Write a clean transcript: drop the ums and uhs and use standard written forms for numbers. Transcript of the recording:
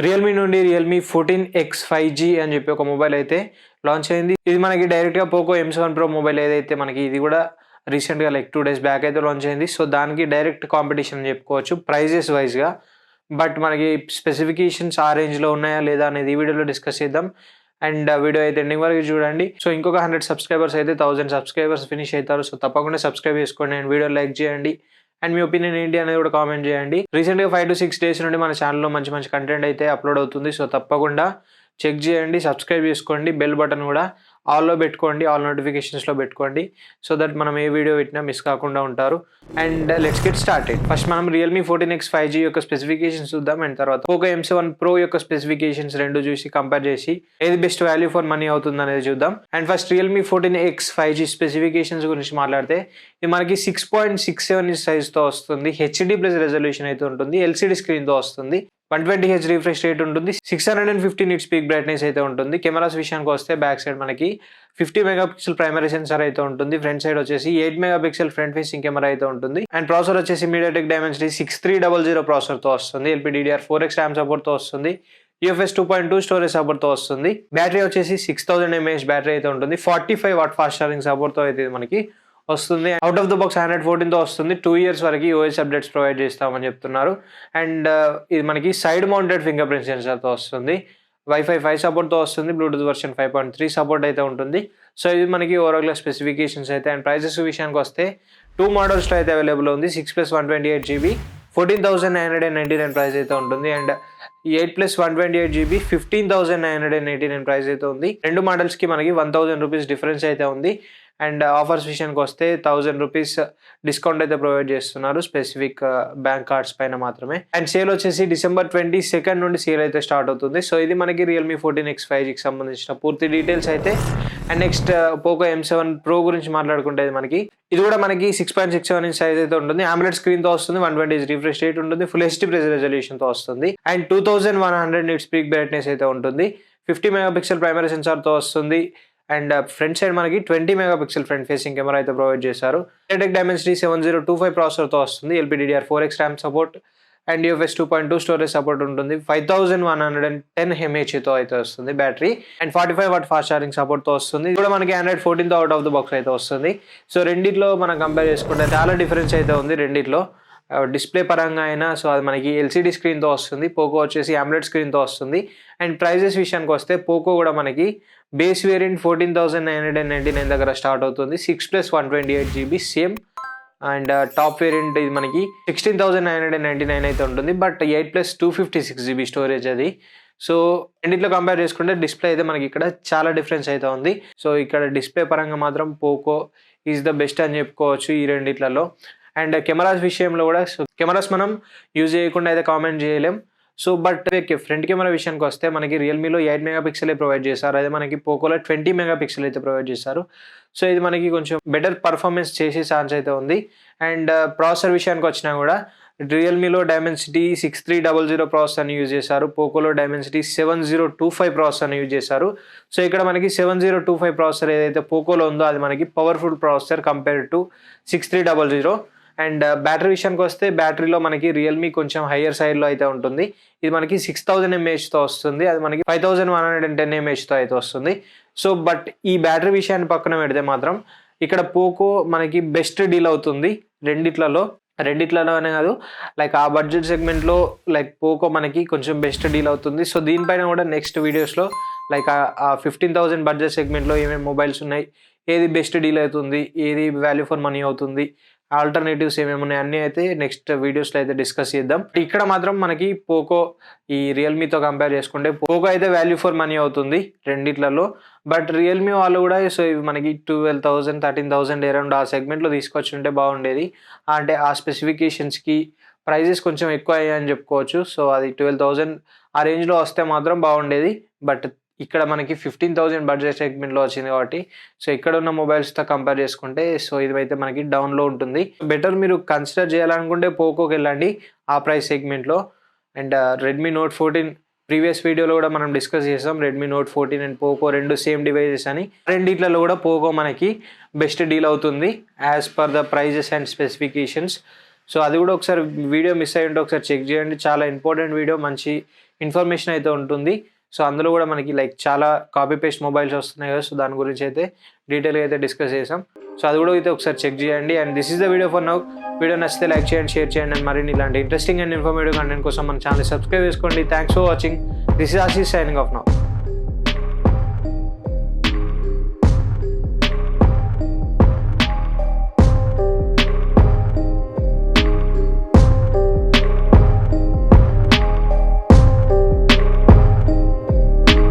Realme నుండి Realme 14X 5G అని చెప్పి ఒక మొబైల్ అయితే లాంచ్ అయింది. ఇది మనకి డైరెక్ట్‌గా పోకో M7 Pro మొబైల్ ఏదైతే మనకి ఇది కూడా రీసెంట్‌గా 2 డేస్ బ్యాక్ అయితే లాంచ్ అయింది. సో, దానికి డైరెక్ట్ కాంపిటీషన్ అని చెప్పుకోవచ్చు ప్రైజెస్ వైస్‌గా. బట్ మనకి స్పెసిఫికేషన్స్ ఆ రేంజ్‌లో ఉన్నాయా లేదా అనేది ఈ వీడియోలో డిస్కస్ చేద్దాం. అండ్ వీడియో అయితే ఎండింగ్ వరకు చూడండి. సో, ఇంకొక 100 సబ్స్క్రైబర్స్ అయితే 1000 సబ్స్క్రైబర్స్ ఫినిష్ అవుతారు. సో, తప్పకుండా సబ్స్క్రైబ్ చేసుకోండి అండ్ వీడియో లైక్ చేయండి. అండ్ మీ ఒపీనియన్ ఏంటి అనేది కూడా కామెంట్ చేయండి. రీసెంట్‌గా 5 to 6 డేస్ నుండి మన ఛానెల్‌లో మంచి మంచి కంటెంట్ అయితే అప్‌లోడ్ అవుతుంది. సో, తప్పకుండా చెక్ చేయండి, సబ్స్క్రైబ్ చేసుకోండి. బెల్ బటన్ కూడా ఆల్‌లో పెట్టుకోండి, ఆల్ నోటిఫికేషన్స్‌లో పెట్టుకోండి. సో దట్ మనం ఏ వీడియో పెట్టినా మిస్ కాకుండా ఉంటారు. And let's get started. First మనం రియల్‌మీ 14X 5G యొక్క స్పెసిఫికేషన్స్ చూద్దాం. అండ్ తర్వాత పోకో M7 Pro యొక్క స్పెసిఫికేషన్స్ రెండు చూసి కంపేర్ చేసి ఏది బెస్ట్ వాల్యూ ఫర్ మనీ అవుతుంది అనేది చూద్దాం. And first Realme 14X 5G specifications గురించి మాట్లాడితే ఇది మనకి 6.67 ఇంచ్ సైజ్‌తో వస్తుంది. HD+ రెజల్యూషన్ అయితే ఉంటుంది. LCD స్క్రీన్‌తో వస్తుంది. 120Hz రిఫ్రెష్ రేట్ ఉంటుంది. 650 నిట్స్ పీక్ బ్రైట్నెస్ అయితే ఉంటుంది. కెమెరాస్ విషయానికి వస్తే బ్యాక్ సైడ్ మనకి 50 మెగాపిక్సెల్ ప్రైమరీ సెన్సార్ అయితే ఉంటుంది. ఫ్రంట్ సైడ్ వచ్చేసి 8 మెగాపిక్సెల్ ఫ్రంట్ ఫేసింగ్ కెమెరా అయితే ఉంటుంది. అండ్ ప్రాసెసర్ వచ్చేసి MediaTek Dimensity 6300 ప్రాసెసర్ తో వస్తుంది. LPDDR4X RAM సపోర్ట్ తో వస్తుంది. UFS 2.2 స్టోరేజ్ సపోర్ట్ తో వస్తుంది. బ్యాటరీ వచ్చేసి 6000 mAh బ్యాటరీ అయితే ఉంటుంది. 45 వాట్ ఫాస్ట్ ఛార్జింగ్ సపోర్ట్ తో అయితే మనకి వస్తుంది. Out of the box Android 14 తో వస్తుంది. 2 years వరకు OS అప్డేట్స్ ప్రొవైడ్ చేస్తామని చెప్తున్నారు. అండ్ ఇది మనకి side mounted finger print censor తో వస్తుంది. Wi-Fi 5 సపోర్ట్ తో వస్తుంది. బ్లూటూత్ వర్షన్ 5.3 సపోర్ట్ అయితే ఉంటుంది. సో ఇది మనకి ఓవరాల్ గా స్పెసిఫికేషన్స్ అయితే. అండ్ ప్రైజెస్ విషయానికి వస్తే 2 మోడల్స్ లో అయితే అవైలబుల్ ఉంది. 6+128GB 14,999 ప్రైస్ అయితే ఉంటుంది. అండ్ 8+128GB 15,989 ప్రైస్ అయితే ఉంది. రెండు మోడల్స్ కి మనకి 1000 రూపీస్ డిఫరెన్స్ అయితే ఉంది. అండ్ ఆఫర్స్ విషయానికి వస్తే 1000 రూపీస్ డిస్కౌంట్ అయితే ప్రొవైడ్ చేస్తున్నారు స్పెసిఫిక్ బ్యాంక్ కార్డ్స్ పైన మాత్రమే. అండ్ సేల్ వచ్చేసి December 22 నుండి సేల్ అయితే స్టార్ట్ అవుతుంది. సో ఇది మనకి రియల్‌మీ 14X 5Gకి సంబంధించిన పూర్తి డీటెయిల్స్ అయితే. And next Poco M7 Pro గురించి మాట్లాడుకుంటే ఇది కూడా మనకి 6.67 ఇంచ్ సైజ్ అయితే ఉంటుంది. AMOLED స్క్రీన్ తో వస్తుంది. 120Hz రిఫ్రెష్ రేట్ ఉంటుంది. ఫుల్ HD+ రెజల్యూషన్ తో వస్తుంది. అండ్ 2100 నిట్స్ పీక్ బ్రైట్నెస్ అయితే ఉంటుంది. 50 మెగాపిక్సెల్ ప్రైమరీ సెన్సార్ తో వస్తుంది. అండ్ ఫ్రంట్ సైడ్ మనకి 20 మెగాపిక్సెల్ ఫ్రంట్ ఫేసింగ్ కెమెరా అయితే ప్రొవైడ్ చేశారు. MediaTek Dimensity 7025 ప్రాసెసర్ తో వస్తుంది. LPDDR4X RAM support and UFS 2.2 storage support ఉంటుంది. 5110 mAh తో అయితే వస్తుంది battery. And 45 watt fast charging support తో వస్తుంది. ఇది కూడా మనకి Android 14 తో అవుట్ ఆఫ్ ద బాక్స్ అయితే వస్తుంది. సో రెండిట్లో మనం కంపేర్ చేసుకుంటే చాలా డిఫరెన్స్ అయితే ఉంది రెండిట్లో. డిస్ప్లే పరంగా అయినా సో అది మనకి LCD స్క్రీన్తో వస్తుంది. పోకో వచ్చేసి AMOLED స్క్రీన్తో వస్తుంది. అండ్ ప్రైజెస్ విషయానికి వస్తే పోకో కూడా మనకి బేస్ వేరియంట్ 14,999 దగ్గర స్టార్ట్ అవుతుంది. 6+128GB same. And top variant ఇది మనకి 16,999 అయితే ఉంటుంది. బట్ 8+256GB స్టోరేజ్ అది. సో రెండిట్లో కంపేర్ చేసుకుంటే డిస్ప్లే అయితే మనకి ఇక్కడ చాలా డిఫరెన్స్ అయితే ఉంది. సో ఇక్కడ డిస్ప్లే పరంగా మాత్రం పోకో ఈజ్ ద బెస్ట్ అని చెప్పుకోవచ్చు ఈ రెండిట్లలో. అండ్ కెమెరాస్ విషయంలో కూడా కెమెరాస్ మనం యూజ్ చేయకుండా అయితే కామెంట్ చేయలేం. సో బట్ ఫ్రంట్ కెమెరా విషయానికి వస్తే మనకి రియల్మీలో 8 మెగాపిక్సెల్ ప్రొవైడ్ చేశారు. అదే మనకి పోకోలో 20 మెగాపిక్సెల్ అయితే ప్రొవైడ్ చేశారు. సో ఇది మనకి కొంచెం బెటర్ పర్ఫార్మెన్స్ చేసే ఛాన్స్ అయితే ఉంది. అండ్ ప్రాసెసర్ విషయానికి వచ్చినా కూడా రియల్మీలో Dimensity 6300 ప్రాసెసర్ని యూజ్ చేశారు. పోకోలో Dimensity 7025 ప్రాసెసర్ని యూజ్ చేశారు. సో ఇక్కడ మనకి 7025 ప్రాసెసర్ ఏదైతే పోకోలో ఉందో అది మనకి powerful processor compared to 6300. And battery విషయానికి వస్తే బ్యాటరీలో మనకి రియల్మీ కొంచెం హయ్యర్ సైడ్లో అయితే ఉంటుంది. ఇది మనకి 6000 mAh తో వస్తుంది. అది మనకి 5110 mAh తో అయితే వస్తుంది. సో బట్ ఈ బ్యాటరీ విషయాన్ని పక్కన పెడితే మాత్రం ఇక్కడ పోకో మనకి బెస్ట్ డీల్ అవుతుంది రెండిట్లలోనే కాదు, ఆ బడ్జెట్ సెగ్మెంట్లో పోకో మనకి కొంచెం బెస్ట్ డీల్ అవుతుంది. సో దీనిపైన కూడా నెక్స్ట్ వీడియోస్లో ఆ 15,000 బడ్జెట్ సెగ్మెంట్లో ఏమేమి మొబైల్స్ ఉన్నాయి, ఏది బెస్ట్ డీల్ అవుతుంది, ఏది వాల్యూ ఫర్ మనీ అవుతుంది, ఆల్టర్నేటివ్స్ ఏమేమి ఉన్నాయి అన్నీ అయితే నెక్స్ట్ వీడియోస్లో అయితే డిస్కస్ చేద్దాం. ఇక్కడ మాత్రం మనకి పోకో ఈ రియల్మీతో కంపేర్ చేసుకుంటే పోకో అయితే వాల్యూ ఫర్ మనీ అవుతుంది రెండిట్లలో. బట్ రియల్మీ వాళ్ళు కూడా సో ఇవి మనకి 12,000 13,000 అరౌండ్ ఆ సెగ్మెంట్లో తీసుకొచ్చి ఉంటే బాగుండేది. అంటే ఆ స్పెసిఫికేషన్స్కి ప్రైజెస్ కొంచెం ఎక్కువ అయ్యాయని చెప్పుకోవచ్చు. సో అది 12,000 ఆ రేంజ్లో వస్తే మాత్రం బాగుండేది. బట్ ఇక్కడ మనకి 15,000 బడ్జెట్ సెగ్మెంట్లో వచ్చింది కాబట్టి సో ఇక్కడ ఉన్న మొబైల్స్తో కంపేర్ చేసుకుంటే సో ఇదైతే మనకి డౌన్లో ఉంటుంది. బెటర్ మీరు కన్సిడర్ చేయాలనుకుంటే పోకోకి వెళ్ళండి ఆ ప్రైస్ సెగ్మెంట్లో. అండ్ రెడ్మీ నోట్ 14 ప్రీవియస్ వీడియోలో కూడా మనం డిస్కస్ చేసాం. రెడ్మీ నోట్ 14 అండ్ పోకో రెండు సేమ్ డివైజెస్ అని. రెండిట్లలో కూడా పోకో మనకి బెస్ట్ డీల్ అవుతుంది as per the prices and specifications. So అది కూడా ఒకసారి వీడియో మిస్ అయ్యి ఉంటే ఒకసారి చెక్ చేయండి. చాలా ఇంపార్టెంట్ వీడియో, మంచి ఇన్ఫర్మేషన్ అయితే ఉంటుంది. సో అందులో కూడా మనకి లైక్ చాలా కాపీ పేస్ట్ మొబైల్స్ వస్తున్నాయి కదా, సో దాని గురించి అయితే డీటెయిల్గా అయితే డిస్కస్ చేసాం. సో అది కూడా అయితే ఒకసారి చెక్ చేయండి. And this is the video for now. Video నచ్చితే లైక్ చేయండి, షేర్ చేయండి. అండ్ మరిన్ని ఇలాంటి ఇంట్రెస్టింగ్ అండ్ ఇన్ఫర్మేటివ్ కంటెంట్ కోసం మన ఛానల్ సబ్స్క్రైబ్ చేసుకోండి. Thanks for watching. This is Ashish signing off now.